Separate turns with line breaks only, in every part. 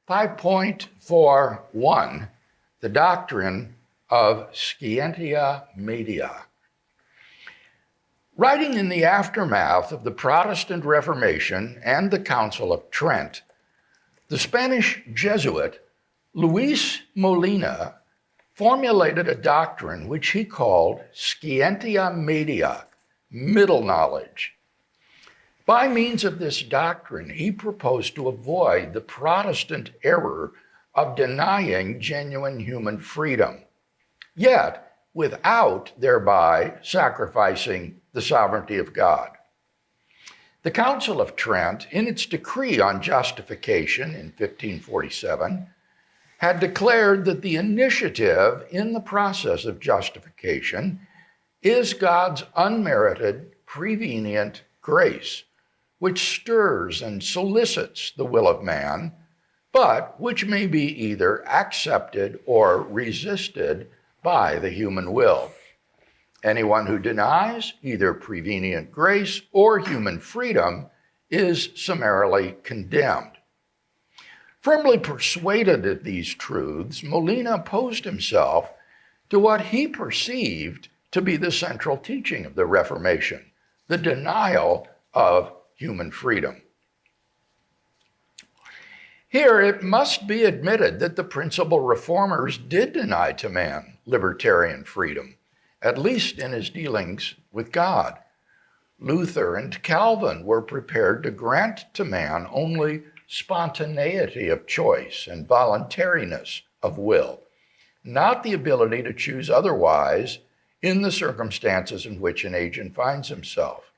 5.41, the doctrine of scientia media. Writing in the aftermath of the Protestant Reformation and the Council of Trent, the Spanish Jesuit Luis Molina formulated a doctrine which he called scientia media, middle knowledge. By means of this doctrine, he proposed to avoid the Protestant error of denying genuine human freedom, yet without thereby sacrificing the sovereignty of God. The Council of Trent, in its decree on justification in 1547, had declared that the initiative in the process of justification is God's unmerited prevenient grace, which stirs and solicits the will of man, but which may be either accepted or resisted by the human will. Anyone who denies either prevenient grace or human freedom is summarily condemned. Firmly persuaded of these truths, Molina opposed himself to what he perceived to be the central teaching of the Reformation, the denial of human freedom. Here, it must be admitted that the principal reformers did deny to man libertarian freedom, at least in his dealings with God. Luther and Calvin were prepared to grant to man only spontaneity of choice and voluntariness of will, not the ability to choose otherwise in the circumstances in which an agent finds himself.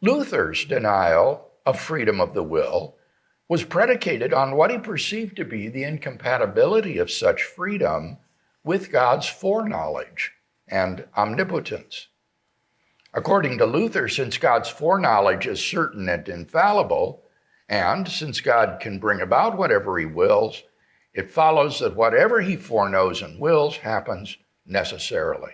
Luther's denial of freedom of the will was predicated on what he perceived to be the incompatibility of such freedom with God's foreknowledge and omnipotence. According to Luther, since God's foreknowledge is certain and infallible, and since God can bring about whatever he wills, it follows that whatever he foreknows and wills happens necessarily.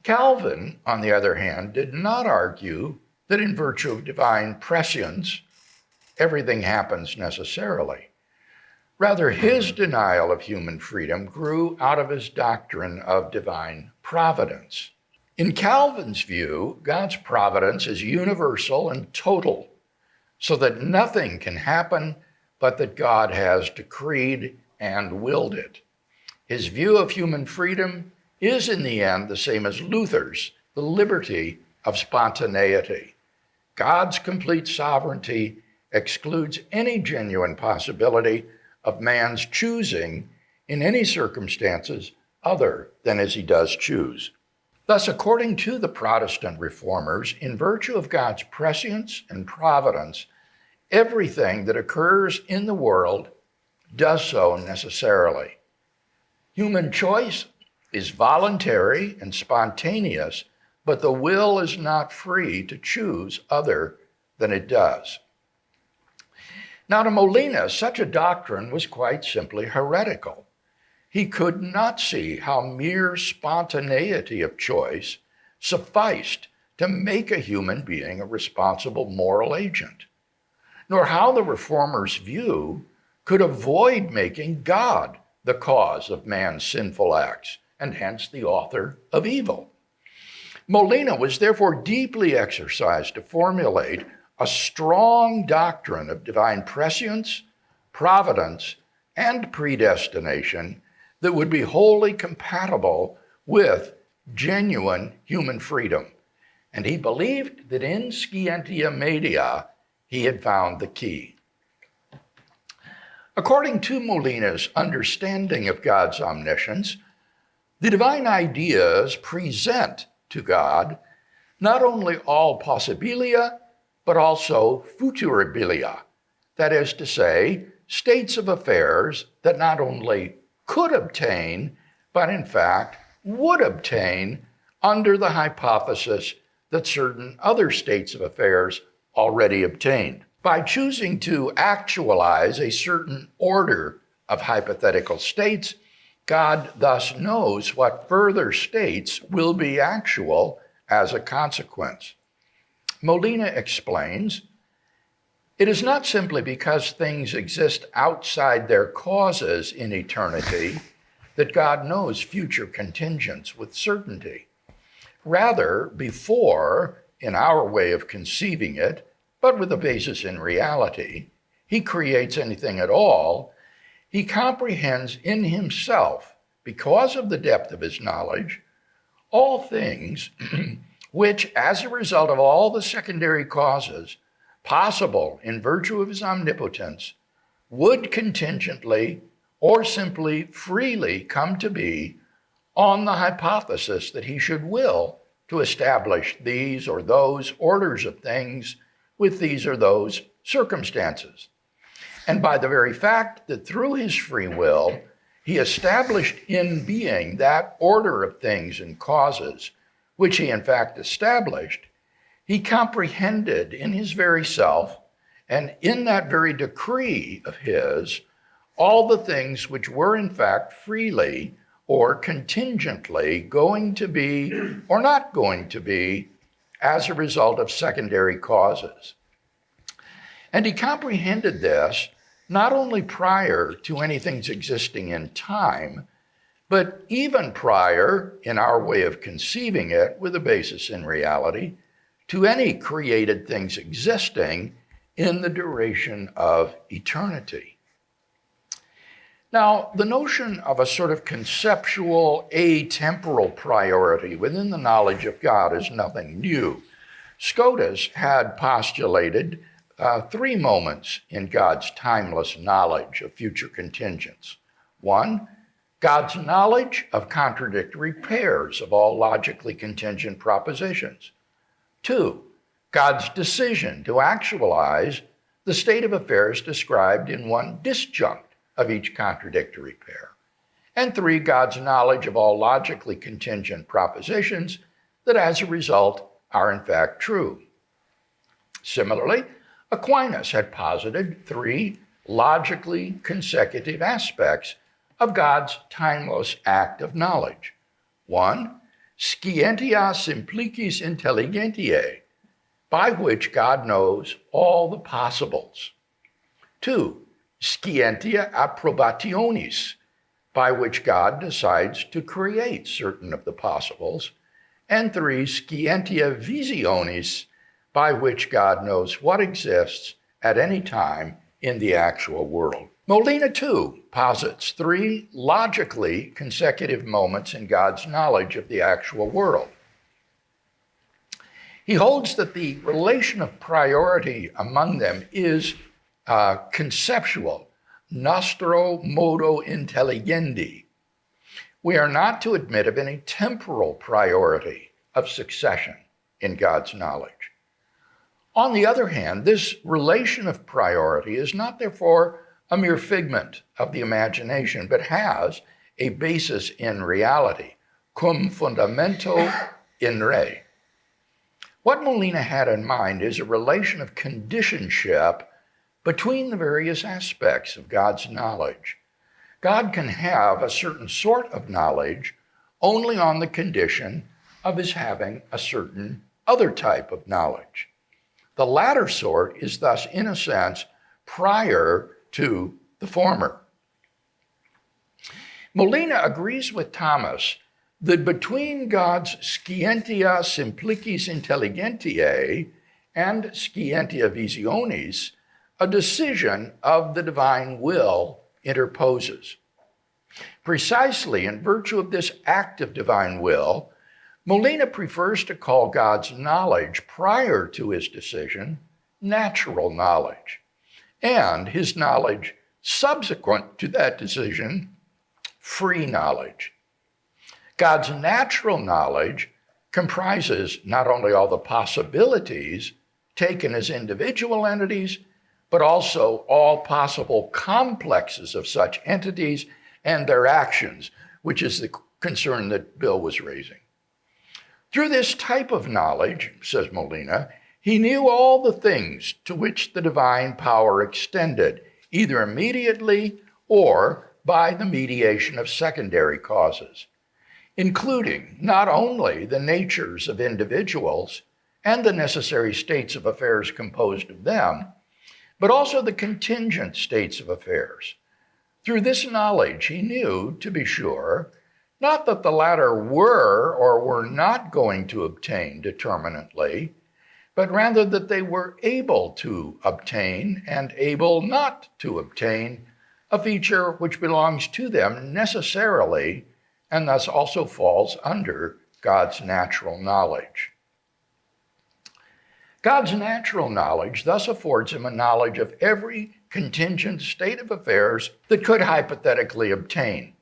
Calvin, on the other hand, did not argue that in virtue of divine prescience, everything happens necessarily. Rather, his denial of human freedom grew out of his doctrine of divine providence. In Calvin's view, God's providence is universal and total, so that nothing can happen but that God has decreed and willed it. His view of human freedom is in the end the same as Luther's, the liberty of spontaneity. God's complete sovereignty excludes any genuine possibility of man's choosing in any circumstances other than as he does choose. Thus, according to the Protestant reformers, in virtue of God's prescience and providence, everything that occurs in the world does so necessarily. Human choice is voluntary and spontaneous, but the will is not free to choose other than it does. Now, to Molina, such a doctrine was quite simply heretical. He could not see how mere spontaneity of choice sufficed to make a human being a responsible moral agent, nor how the reformers' view could avoid making God the cause of man's sinful acts, and hence the author of evil. Molina was therefore deeply exercised to formulate a strong doctrine of divine prescience, providence, and predestination that would be wholly compatible with genuine human freedom. And he believed that in scientia media, he had found the key. According to Molina's understanding of God's omniscience, the divine ideas present to God not only all possibilia, but also futurabilia, that is to say, states of affairs that not only could obtain, but in fact would obtain under the hypothesis that certain other states of affairs already obtained. By choosing to actualize a certain order of hypothetical states, God thus knows what further states will be actual as a consequence. Molina explains, It is not simply because things exist outside their causes in eternity that God knows future contingents with certainty. Rather, before, in our way of conceiving it, but with a basis in reality, he creates anything at all, he comprehends in himself, because of the depth of his knowledge, all things which, as a result of all the secondary causes possible in virtue of his omnipotence, would contingently or simply freely come to be on the hypothesis that he should will to establish these or those orders of things with these or those circumstances. And by the very fact that through his free will, he established in being that order of things and causes, which he in fact established, he comprehended in his very self, and in that very decree of his, all the things which were in fact freely or contingently going to be or not going to be as a result of secondary causes. And he comprehended this not only prior to anything's existing in time, but even prior, in our way of conceiving it with a basis in reality, to any created things existing in the duration of eternity. Now, the notion of a sort of conceptual atemporal priority within the knowledge of God is nothing new. Scotus had postulated three moments in God's timeless knowledge of future contingents. One, God's knowledge of contradictory pairs of all logically contingent propositions. Two, God's decision to actualize the state of affairs described in one disjunct of each contradictory pair. And three, God's knowledge of all logically contingent propositions that as a result are in fact true. Similarly, Aquinas had posited three logically consecutive aspects of God's timeless act of knowledge. One, scientia simplicis intelligentiae, by which God knows all the possibles. Two, scientia approbationis, by which God decides to create certain of the possibles. And three, scientia visionis, by which God knows what exists at any time in the actual world. Molina, too, posits three logically consecutive moments in God's knowledge of the actual world. He holds that the relation of priority among them is conceptual, nostro modo intelligendi. We are not to admit of any temporal priority of succession in God's knowledge. On the other hand, this relation of priority is not therefore a mere figment of the imagination, but has a basis in reality, cum fundamento in re. What Molina had in mind is a relation of conditionship between the various aspects of God's knowledge. God can have a certain sort of knowledge only on the condition of his having a certain other type of knowledge. The latter sort is thus, in a sense, prior to the former. Molina agrees with Thomas that between God's scientia simplicis intelligentiae and scientia visionis, a decision of the divine will interposes. Precisely in virtue of this act of divine will, Molina prefers to call God's knowledge prior to his decision natural knowledge, and his knowledge subsequent to that decision free knowledge. God's natural knowledge comprises not only all the possibilities taken as individual entities, but also all possible complexes of such entities and their actions, which is the concern that Bill was raising. Through this type of knowledge, says Molina, he knew all the things to which the divine power extended, either immediately or by the mediation of secondary causes, including not only the natures of individuals and the necessary states of affairs composed of them, but also the contingent states of affairs. Through this knowledge, he knew, to be sure, not that the latter were or were not going to obtain determinately, but rather that they were able to obtain and able not to obtain a feature which belongs to them necessarily and thus also falls under God's natural knowledge. God's natural knowledge thus affords him a knowledge of every contingent state of affairs that could hypothetically obtain.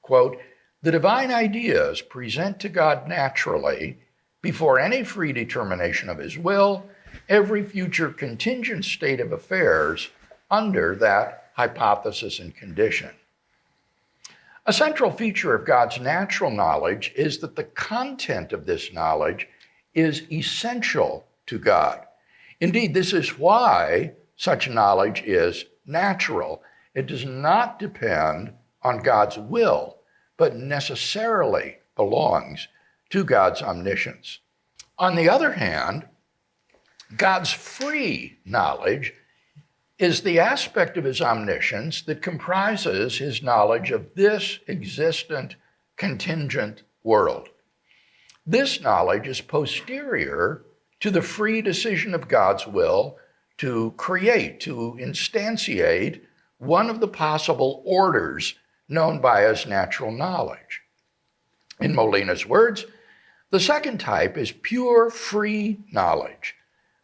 Quote, "The divine ideas present to God naturally, before any free determination of his will, every future contingent state of affairs under that hypothesis and condition." A central feature of God's natural knowledge is that the content of this knowledge is essential to God. Indeed, this is why such knowledge is natural. It does not depend on God's will, but necessarily belongs to God's omniscience. On the other hand, God's free knowledge is the aspect of his omniscience that comprises his knowledge of this existent contingent world. This knowledge is posterior to the free decision of God's will to create, to instantiate one of the possible orders known by his natural knowledge. In Molina's words, the second type is pure free knowledge,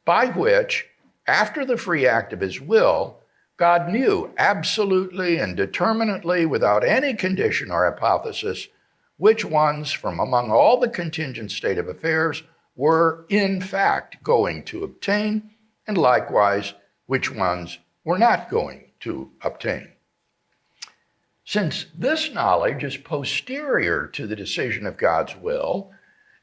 by which, after the free act of his will, God knew absolutely and determinately, without any condition or hypothesis, which ones from among all the contingent state of affairs were in fact going to obtain, and likewise which ones were not going to obtain. Since this knowledge is posterior to the decision of God's will,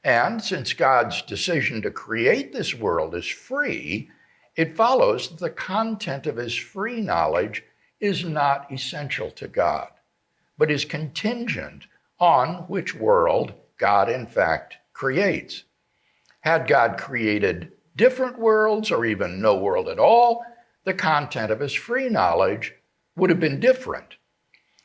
and since God's decision to create this world is free, it follows that the content of his free knowledge is not essential to God, but is contingent on which world God in fact creates. Had God created different worlds or even no world at all, the content of his free knowledge would have been different.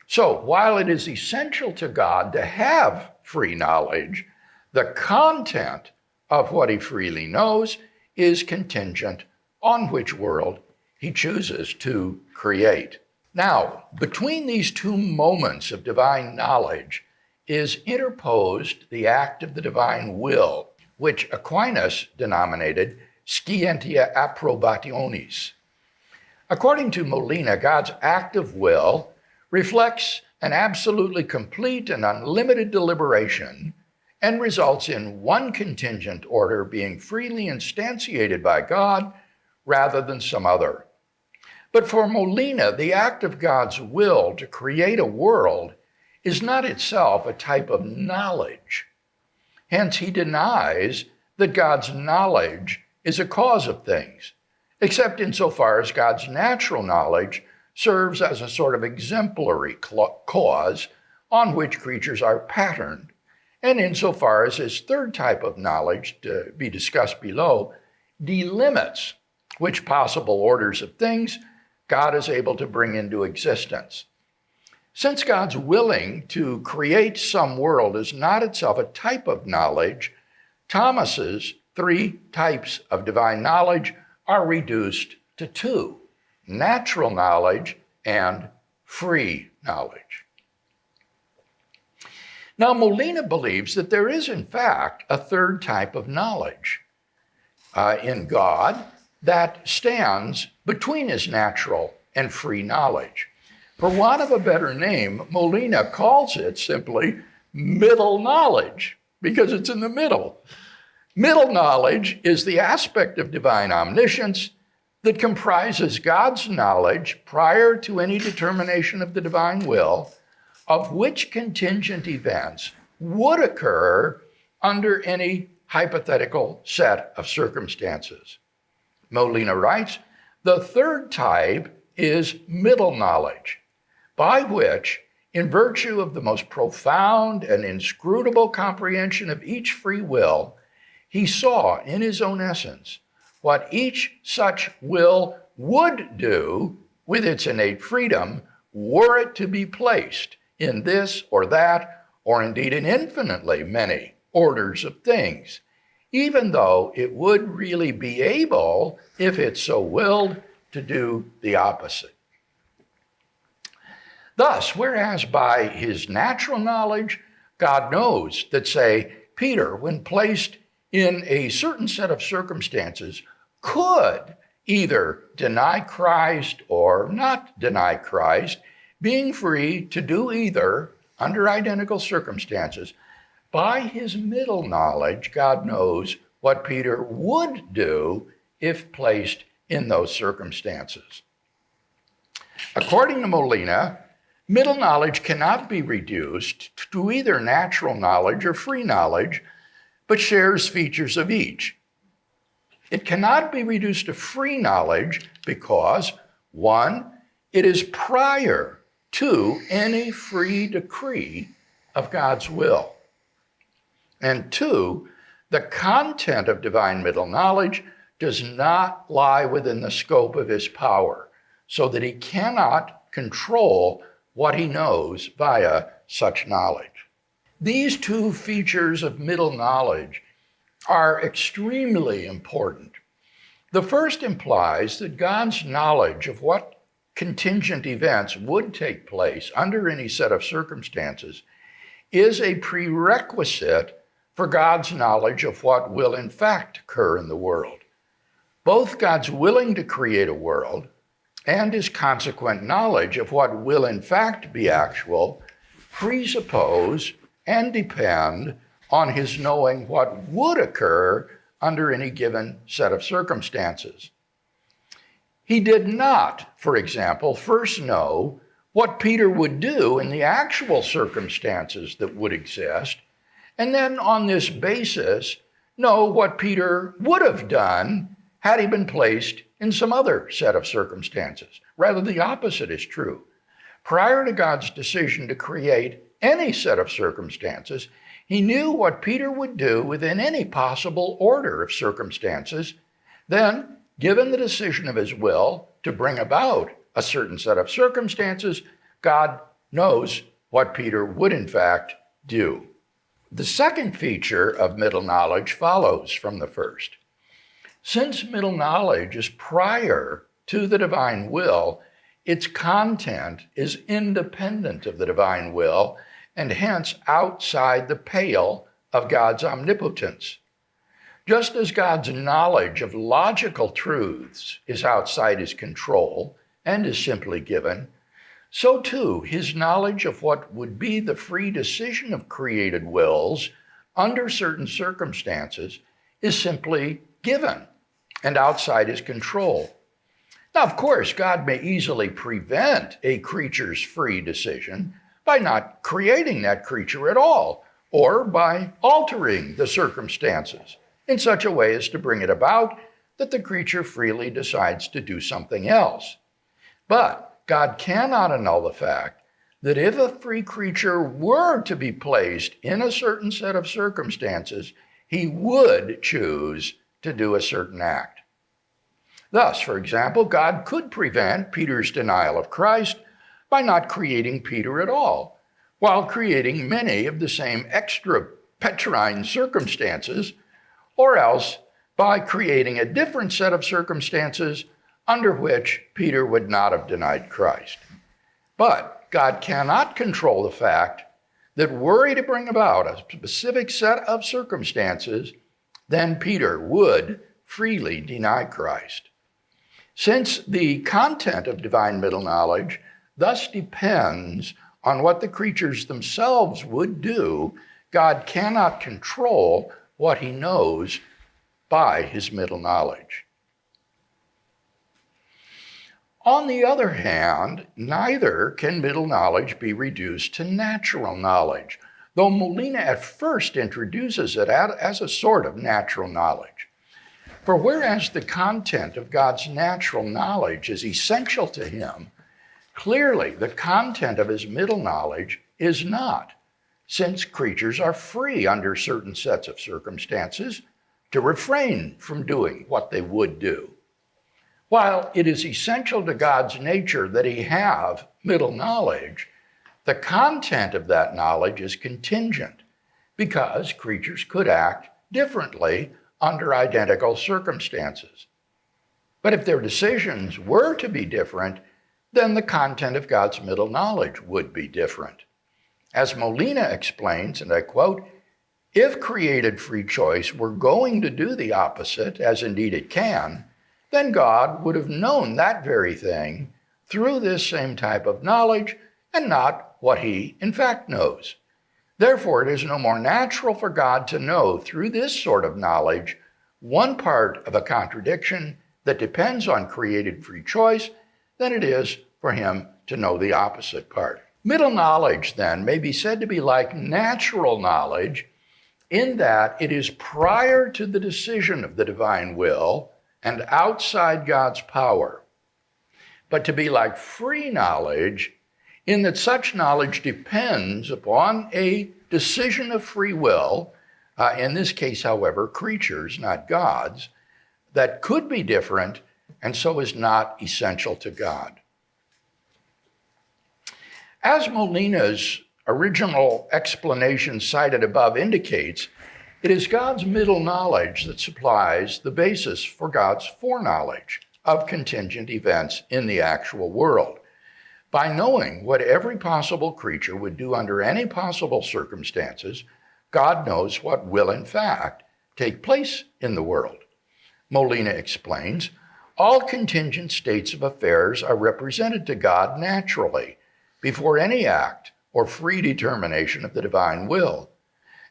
So while it is essential to God to have free knowledge, the content of what he freely knows is contingent on which world he chooses to create. Now, between these two moments of divine knowledge is interposed the act of the divine will, which Aquinas denominated scientia approbationis. According to Molina, God's act of will reflects an absolutely complete and unlimited deliberation and results in one contingent order being freely instantiated by God rather than some other. But for Molina, the act of God's will to create a world is not itself a type of knowledge. Hence, he denies that God's knowledge is a cause of things, except insofar as God's natural knowledge serves as a sort of exemplary cause on which creatures are patterned, and insofar as his third type of knowledge, to be discussed below, delimits which possible orders of things God is able to bring into existence. Since God's willing to create some world is not itself a type of knowledge, Thomas's three types of divine knowledge are reduced to two: natural knowledge and free knowledge. Now, Molina believes that there is, in fact, a third type of knowledge in God that stands between his natural and free knowledge. For want of a better name, Molina calls it simply middle knowledge, because it's in the middle. Middle knowledge is the aspect of divine omniscience that comprises God's knowledge prior to any determination of the divine will of which contingent events would occur under any hypothetical set of circumstances. Molina writes, the third type is middle knowledge, by which, in virtue of the most profound and inscrutable comprehension of each free will, he saw in his own essence what each such will would do with its innate freedom were it to be placed in this or that, or indeed in infinitely many orders of things, even though it would really be able, if it so willed, to do the opposite. Thus, whereas by his natural knowledge, God knows that, say, Peter, when placed in a certain set of circumstances, could either deny Christ or not deny Christ, being free to do either under identical circumstances. By his middle knowledge, God knows what Peter would do if placed in those circumstances. According to Molina, middle knowledge cannot be reduced to either natural knowledge or free knowledge, but shares features of each. It cannot be reduced to free knowledge because, one, it is prior to any free decree of God's will. And two, the content of divine middle knowledge does not lie within the scope of his power, so that he cannot control what he knows via such knowledge. These two features of middle knowledge are extremely important. The first implies that God's knowledge of what contingent events would take place under any set of circumstances is a prerequisite for God's knowledge of what will in fact occur in the world. Both God's willing to create a world and his consequent knowledge of what will in fact be actual presuppose and depend on his knowing what would occur under any given set of circumstances. He did not, for example, first know what Peter would do in the actual circumstances that would exist, and then on this basis know what Peter would have done had he been placed in some other set of circumstances. Rather, the opposite is true. Prior to God's decision to create any set of circumstances, he knew what Peter would do within any possible order of circumstances. Then, given the decision of his will to bring about a certain set of circumstances, God knows what Peter would in fact do. The second feature of middle knowledge follows from the first. Since middle knowledge is prior to the divine will, its content is independent of the divine will and hence outside the pale of God's omnipotence. Just as God's knowledge of logical truths is outside his control and is simply given, so too his knowledge of what would be the free decision of created wills under certain circumstances is simply given and outside his control. Now, of course, God may easily prevent a creature's free decision by not creating that creature at all, or by altering the circumstances in such a way as to bring it about that the creature freely decides to do something else. But God cannot annul the fact that if a free creature were to be placed in a certain set of circumstances, he would choose to do a certain act. Thus, for example, God could prevent Peter's denial of Christ by not creating Peter at all, while creating many of the same extra Petrine circumstances, or else by creating a different set of circumstances under which Peter would not have denied Christ. But God cannot control the fact that were he to bring about a specific set of circumstances, then Peter would freely deny Christ. Since the content of divine middle knowledge thus depends on what the creatures themselves would do, God cannot control what he knows by his middle knowledge. On the other hand, neither can middle knowledge be reduced to natural knowledge, though Molina at first introduces it as a sort of natural knowledge. For whereas the content of God's natural knowledge is essential to him, clearly the content of his middle knowledge is not, since creatures are free under certain sets of circumstances to refrain from doing what they would do. While it is essential to God's nature that he have middle knowledge, the content of that knowledge is contingent because creatures could act differently under identical circumstances. But if their decisions were to be different, then the content of God's middle knowledge would be different. As Molina explains, and I quote, "If created free choice were going to do the opposite, as indeed it can, then God would have known that very thing through this same type of knowledge and not what he in fact knows. Therefore, it is no more natural for God to know through this sort of knowledge one part of a contradiction that depends on created free choice than it is for him to know the opposite part." Middle knowledge, then, may be said to be like natural knowledge in that it is prior to the decision of the divine will and outside God's power, but to be like free knowledge in that such knowledge depends upon a decision of free will, in this case, however, creatures, not God's, that could be different and so is not essential to God. As Molina's original explanation cited above indicates, it is God's middle knowledge that supplies the basis for God's foreknowledge of contingent events in the actual world. By knowing what every possible creature would do under any possible circumstances, God knows what will in fact take place in the world. Molina explains, all contingent states of affairs are represented to God naturally, before any act or free determination of the divine will.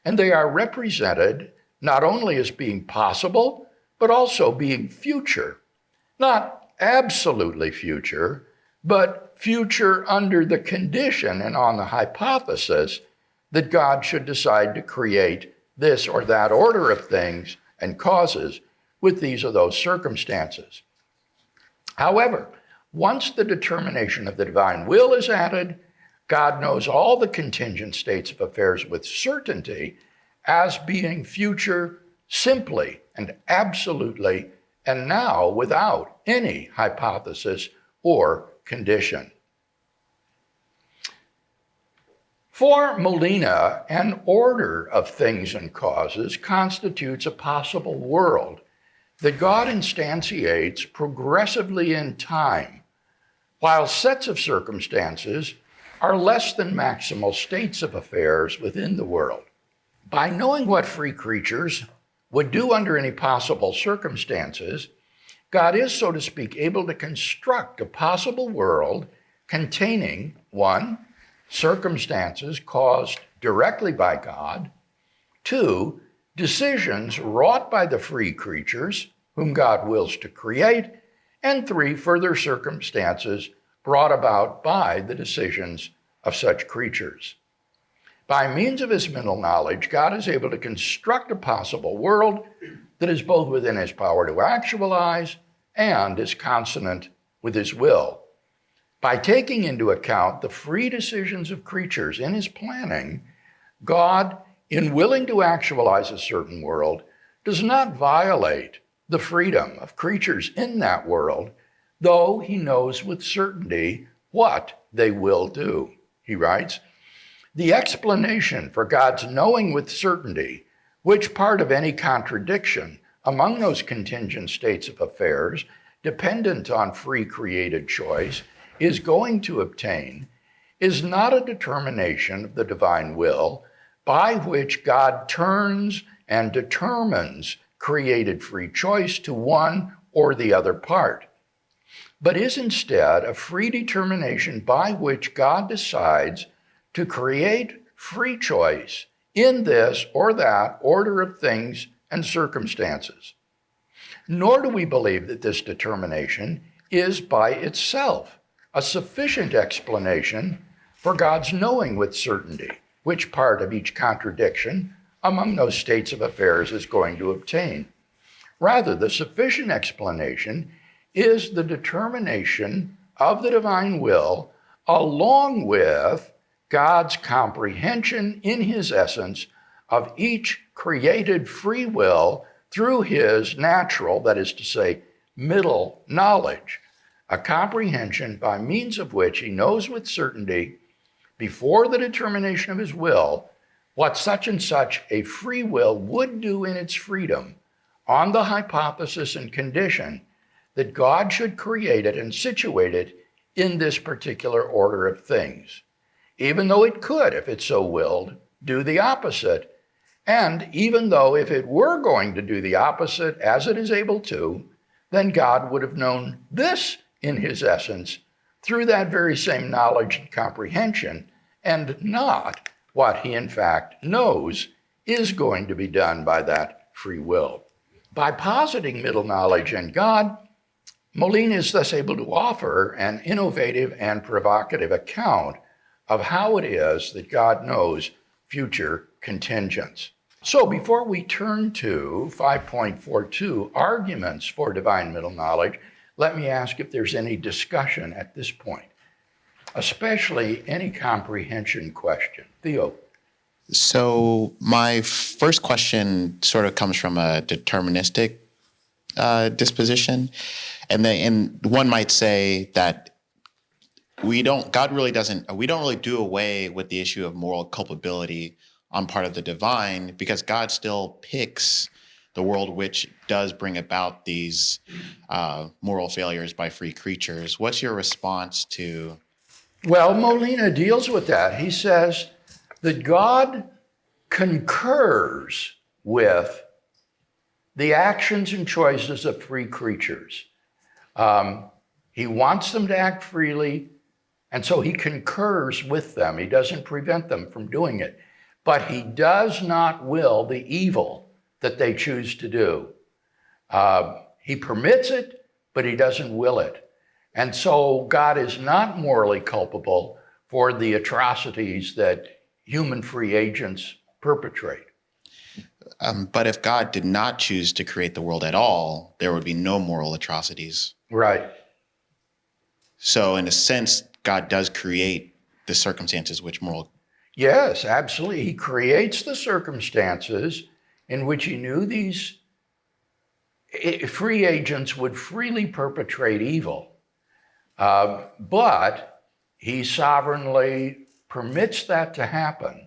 And they are represented not only as being possible, but also being future. Not absolutely future, but future under the condition and on the hypothesis that God should decide to create this or that order of things and causes with these or those circumstances. However, once the determination of the divine will is added, God knows all the contingent states of affairs with certainty as being future simply and absolutely, and now without any hypothesis or condition. For Molina, an order of things and causes constitutes a possible world that God instantiates progressively in time, while sets of circumstances are less than maximal states of affairs within the world. By knowing what free creatures would do under any possible circumstances, God is, so to speak, able to construct a possible world containing, 1, circumstances caused directly by God, 2, decisions wrought by the free creatures whom God wills to create, and 3, further circumstances brought about by the decisions of such creatures. By means of his middle knowledge, God is able to construct a possible world that is both within his power to actualize and is consonant with his will. By taking into account the free decisions of creatures in his planning, God, in willing to actualize a certain world, does not violate the freedom of creatures in that world, though he knows with certainty what they will do. He writes, "The explanation for God's knowing with certainty which part of any contradiction among those contingent states of affairs dependent on free created choice is going to obtain is not a determination of the divine will by which God turns and determines created free choice to one or the other part, but is instead a free determination by which God decides to create free choice in this or that order of things and circumstances. Nor do we believe that this determination is by itself a sufficient explanation for God's knowing with certainty which part of each contradiction among those states of affairs is going to obtain. Rather, the sufficient explanation is the determination of the divine will along with God's comprehension in his essence of each created free will through his natural, that is to say, middle knowledge, a comprehension by means of which he knows with certainty, before the determination of his will, what such and such a free will would do in its freedom, on the hypothesis and condition that God should create it and situate it in this particular order of things, even though it could, if it so willed, do the opposite, and even though if it were going to do the opposite as it is able to, then God would have known this in his essence through that very same knowledge and comprehension, and not what he in fact knows is going to be done by that free will. By positing middle knowledge in God, Molina is thus able to offer an innovative and provocative account of how it is that God knows future contingents. So before we turn to 5.42, arguments for divine middle knowledge, let me ask if there's any discussion at this point, especially any comprehension question. Theo.
So my first question sort of comes from a deterministic disposition, and one might say that we don't really do away with the issue of moral culpability on part of the divine, because God still picks the world which does bring about these moral failures by free creatures. What's your response to?
Well, Molina deals with that. He says that God concurs with the actions and choices of free creatures. He wants them to act freely, and so he concurs with them. He doesn't prevent them from doing it. But he does not will the evil that they choose to do. He permits it, but he doesn't will it. And so God is not morally culpable for the atrocities that human free agents perpetrate.
But if God did not choose to create the world at all, there would be no moral atrocities.
Right.
So in a sense, God does create the circumstances which moral.
Yes, absolutely. He creates the circumstances in which he knew these free agents would freely perpetrate evil. But he sovereignly permits that to happen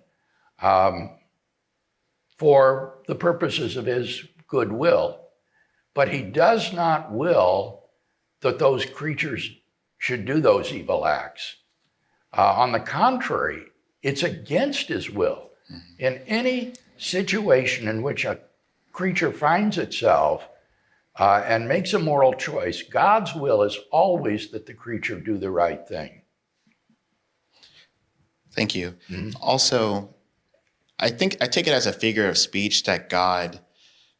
for the purposes of his goodwill. But he does not will that those creatures should do those evil acts. On the contrary, it's against his will. In any situation in which a creature finds itself and makes a moral choice, God's will is always that the creature do the right thing.
Thank you. Also, I take it as a figure of speech that God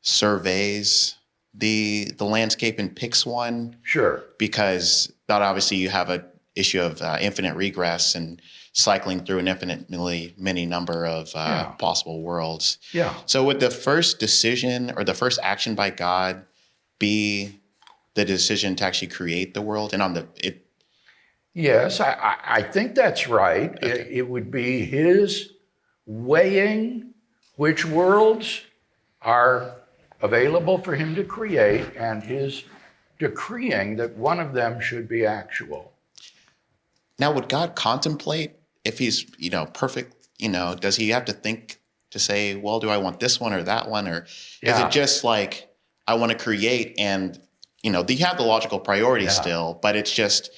surveys the landscape and picks one.
Sure.
Because that obviously you have an issue of infinite regress and cycling through an infinitely many number of possible worlds.
Yeah.
So would the first decision or the first action by God be the decision to actually create the world? And
Yes, I think that's right.
Okay.
It would be his weighing which worlds are available for him to create and his decreeing that one of them should be actual.
Now, would God contemplate if he's, perfect, does he have to think to say, well, do I want this one or that one? Or is it just like, I want to create and, you have the logical priority still, but it's just,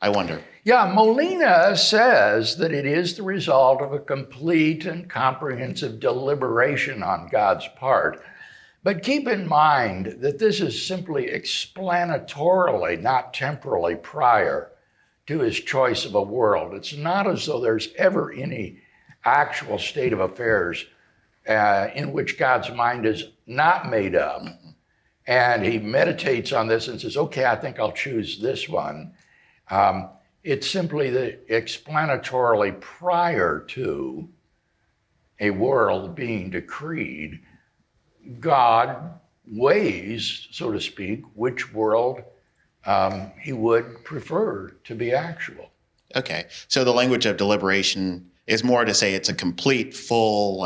I wonder.
Yeah, Molina says that it is the result of a complete and comprehensive deliberation on God's part. But keep in mind that this is simply explanatorily, not temporally prior to his choice of a world. It's not as though there's ever any actual state of affairs in which God's mind is not made up. And he meditates on this and says, okay, I think I'll choose this one. It's simply that explanatorily prior to a world being decreed, God weighs, so to speak, which world he would prefer to be actual.
Okay. So the language of deliberation is more to say it's a complete, full,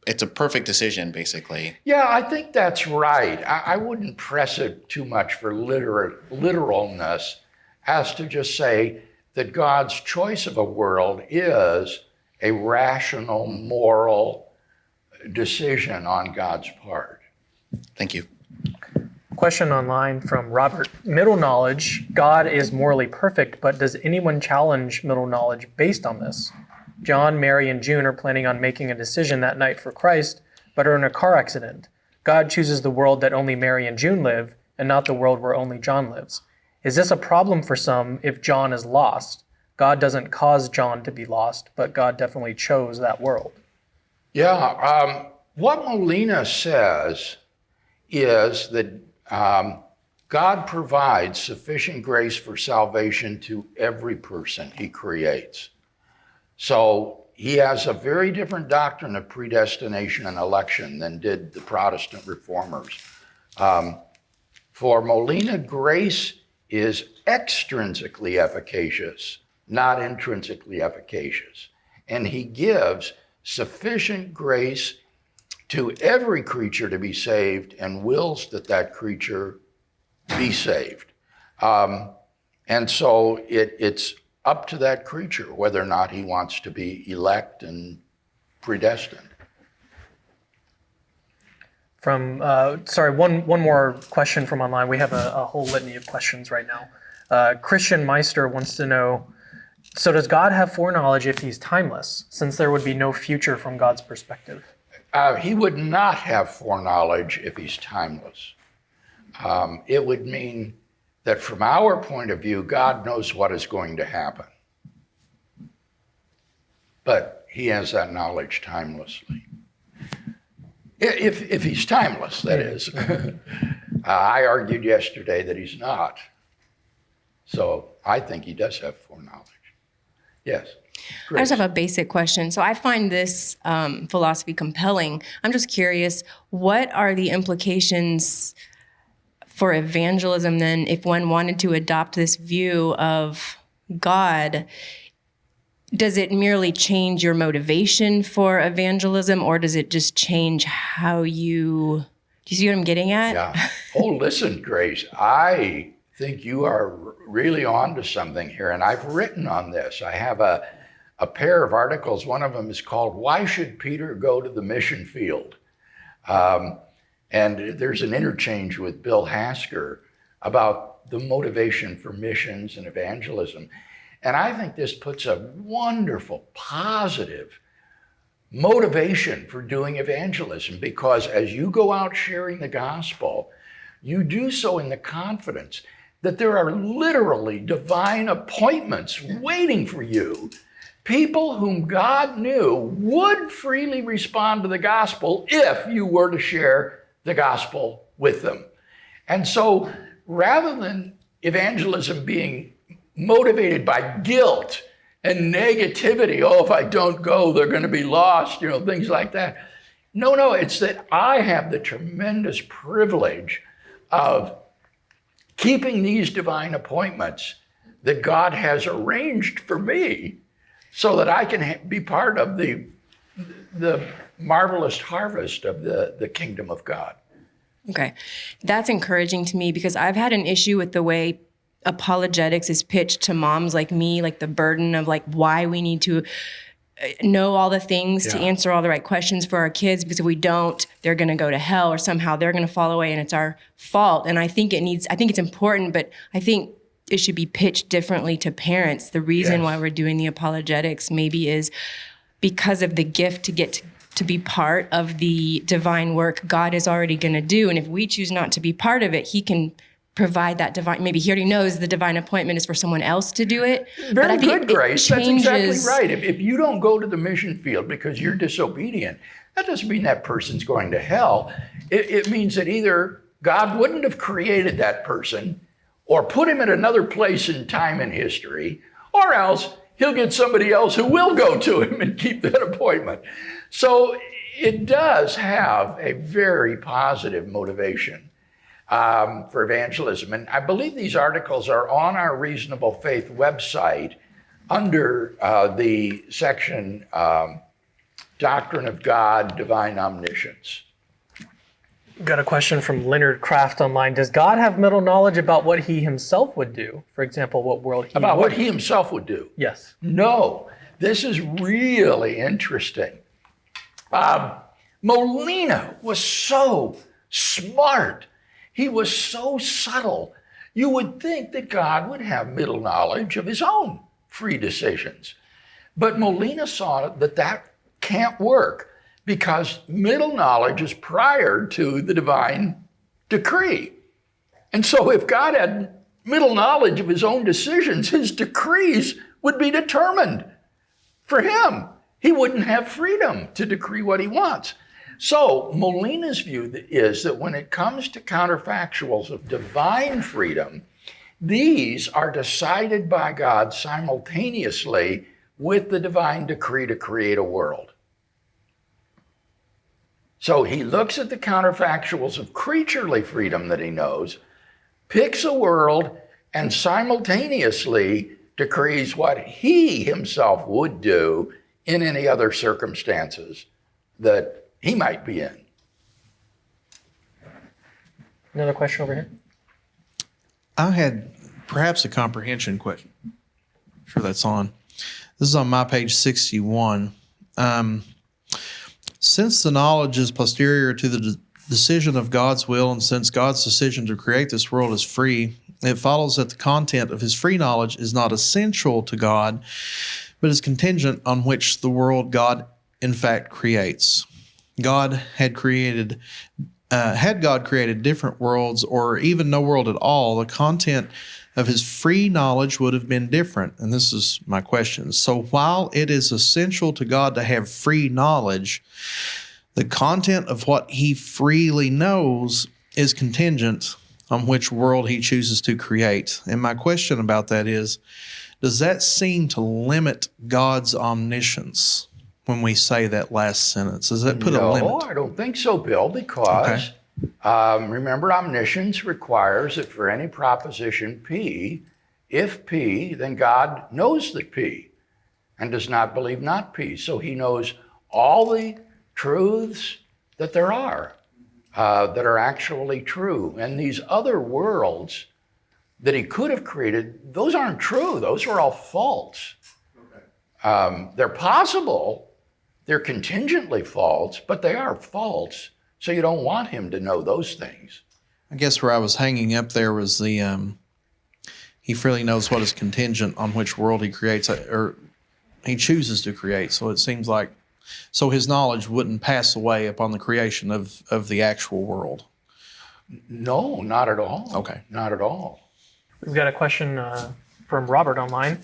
it's a perfect decision, basically.
Yeah, I think that's right. I wouldn't press it too much for literalness as to just say that God's choice of a world is a rational, moral decision on God's part.
Thank you.
Question online from Robert. Middle knowledge, God is morally perfect, but does anyone challenge middle knowledge based on this? John, Mary, and June are planning on making a decision that night for Christ, but are in a car accident. God chooses the world that only Mary and June live, and not the world where only John lives. Is this a problem for some if John is lost? God doesn't cause John to be lost, but God definitely chose that world.
Yeah, what Molina says is that God provides sufficient grace for salvation to every person he creates. So he has a very different doctrine of predestination and election than did the Protestant reformers. For Molina, grace is extrinsically efficacious, not intrinsically efficacious. And he gives sufficient grace to every creature to be saved and wills that that creature be saved. And so it's up to that creature whether or not he wants to be elect and predestined.
One more question from online. We have a whole litany of questions right now. Christian Meister wants to know, so does God have foreknowledge if he's timeless, since there would be no future from God's perspective?
He would not have foreknowledge if he's timeless. It would mean that from our point of view, God knows what is going to happen. But he has that knowledge timelessly. If he's timeless, that is. I argued yesterday that he's not. So I think he does have foreknowledge. Yes. Grace.
I just have a basic question. So I find this philosophy compelling. I'm just curious, what are the implications for evangelism then if one wanted to adopt this view of God? Does it merely change your motivation for evangelism, or does it just change how do you see what I'm getting at?
Yeah. Oh, listen, Grace, I think you are really on to something here, and I've written on this. I have a pair of articles. One of them is called Why Should Peter Go to the Mission Field? And there's an interchange with Bill Hasker about the motivation for missions and evangelism. And I think this puts a wonderful, positive motivation for doing evangelism, because as you go out sharing the gospel, you do so in the confidence that there are literally divine appointments waiting for you, people whom God knew would freely respond to the gospel if you were to share the gospel with them. And so rather than evangelism being motivated by guilt and negativity, oh, if I don't go, they're going to be lost, things like that. No, it's that I have the tremendous privilege of keeping these divine appointments that God has arranged for me so that I can be part of the marvelous harvest of the kingdom of God.
Okay. That's encouraging to me, because I've had an issue with the way apologetics is pitched to moms like me, like the burden of why we need to know all the things to answer all the right questions for our kids, because if we don't, they're going to go to hell, or somehow they're going to fall away and it's our fault. And I think it's important, but I think it should be pitched differently to parents. The reason why we're doing the apologetics maybe is because of the gift to get to be part of the divine work God is already going to do. And if we choose not to be part of it, he can provide that divine, maybe he already knows the divine appointment is for someone else to do it.
Very good, Grace. That's exactly right. If you don't go to the mission field because you're disobedient, that doesn't mean that person's going to hell. It means that either God wouldn't have created that person or put him in another place in time and history, or else he'll get somebody else who will go to him and keep that appointment. So it does have a very positive motivation for evangelism. And I believe these articles are on our Reasonable Faith website under the section doctrine of God, divine omniscience.
Got a question from Leonard Kraft online. Does God have middle knowledge about what he himself would do? For example, what world he
About
would?
what he himself would do?
Yes.
No. This is really interesting. Molina was so smart. He was so subtle. You would think that God would have middle knowledge of his own free decisions. But Molina saw that that can't work because middle knowledge is prior to the divine decree. And so if God had middle knowledge of his own decisions, his decrees would be determined for him. He wouldn't have freedom to decree what he wants. So Molina's view is that when it comes to counterfactuals of divine freedom, these are decided by God simultaneously with the divine decree to create a world. So he looks at the counterfactuals of creaturely freedom that he knows, picks a world, and simultaneously decrees what he himself would do in any other circumstances that he might be in.
Another question over here.
I had perhaps a comprehension question. I'm sure that's on. This is on my page 61. Since the knowledge is posterior to the decision of God's will, and since God's decision to create this world is free, it follows that the content of his free knowledge is not essential to God, but is contingent on which the world God in fact creates. Had God created different worlds or even no world at all, the content of his free knowledge would have been different. And this is my question. So while it is essential to God to have free knowledge, the content of what he freely knows is contingent on which world he chooses to create. And my question about that is, does that seem to limit God's omniscience when we say that last sentence? Does that put a limit?
No, I don't think so, Bill, because remember, omniscience requires that for any proposition P, if P, then God knows that P and does not believe not P. So he knows all the truths that there are that are actually true. And these other worlds that he could have created, those aren't true. Those are all false. They're possible. They're contingently false, but they are false. So you don't want him to know those things.
I guess where I was hanging up there was the he freely knows what is contingent on which world he creates or he chooses to create. So it seems like his knowledge wouldn't pass away upon the creation of the actual world.
No, not at all.
Okay.
Not at all.
We've got a question from Robert online.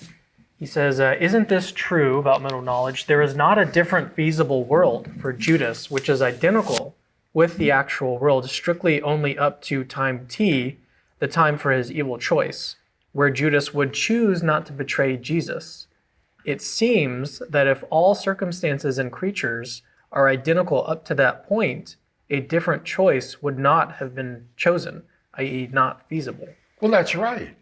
He says, isn't this true about middle knowledge? There is not a different feasible world for Judas, which is identical with the actual world, strictly only up to time t, the time for his evil choice, where Judas would choose not to betray Jesus. It seems that if all circumstances and creatures are identical up to that point, a different choice would not have been chosen, i.e. not feasible.
Well, that's right.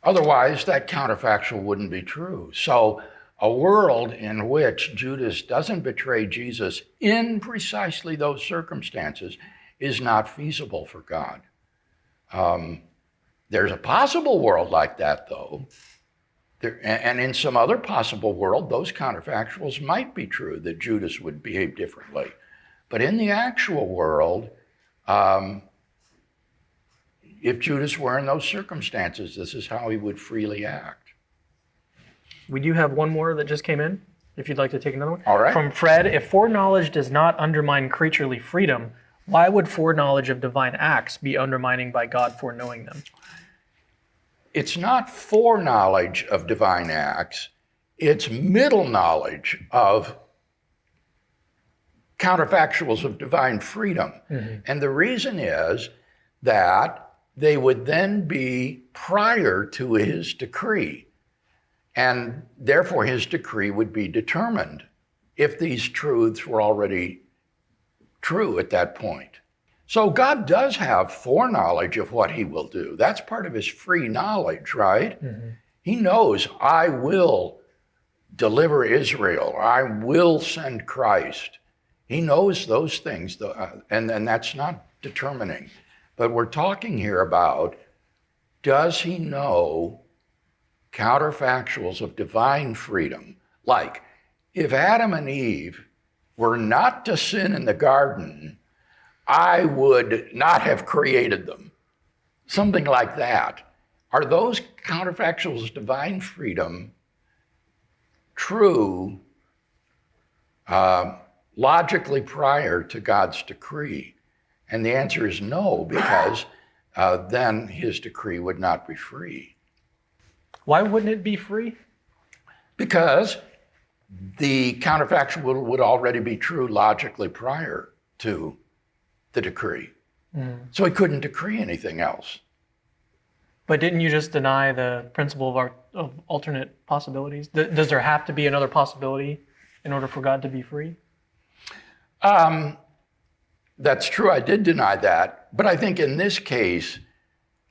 Otherwise, that counterfactual wouldn't be true. So a world in which Judas doesn't betray Jesus in precisely those circumstances is not feasible for God. There's a possible world like that, though. And in some other possible world, those counterfactuals might be true, that Judas would behave differently. But in the actual world, if Judas were in those circumstances, this is how he would freely act.
We do have one more that just came in, if you'd like to take another one.
All right.
From Fred, if foreknowledge does not undermine creaturely freedom, why would foreknowledge of divine acts be undermining by God foreknowing them?
It's not foreknowledge of divine acts, it's middle knowledge of counterfactuals of divine freedom. Mm-hmm. And the reason is that they would then be prior to his decree. And therefore, his decree would be determined if these truths were already true at that point. So God does have foreknowledge of what he will do. That's part of his free knowledge, right? Mm-hmm. He knows, I will deliver Israel, I will send Christ. He knows those things, and that's not determining. But we're talking here about, does he know counterfactuals of divine freedom? Like, if Adam and Eve were not to sin in the garden, I would not have created them. Something like that. Are those counterfactuals of divine freedom true logically prior to God's decree? And the answer is no, because then his decree would not be free.
Why wouldn't it be free?
Because the counterfactual would already be true logically prior to the decree. So he couldn't decree anything else.
But didn't you just deny the principle of alternate possibilities? Does there have to be another possibility in order for God to be free?
That's true, I did deny that. But I think in this case,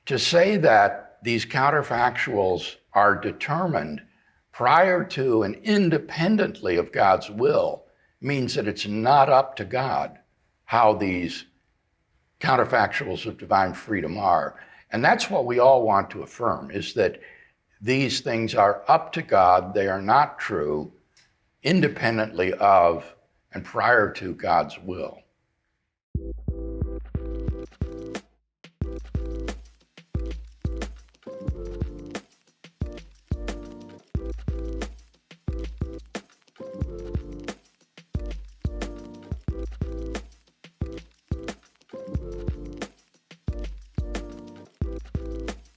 to say that these counterfactuals are determined prior to and independently of God's will means that it's not up to God how these counterfactuals of divine freedom are. And that's what we all want to affirm, is that these things are up to God. They are not true independently of and prior to God's will.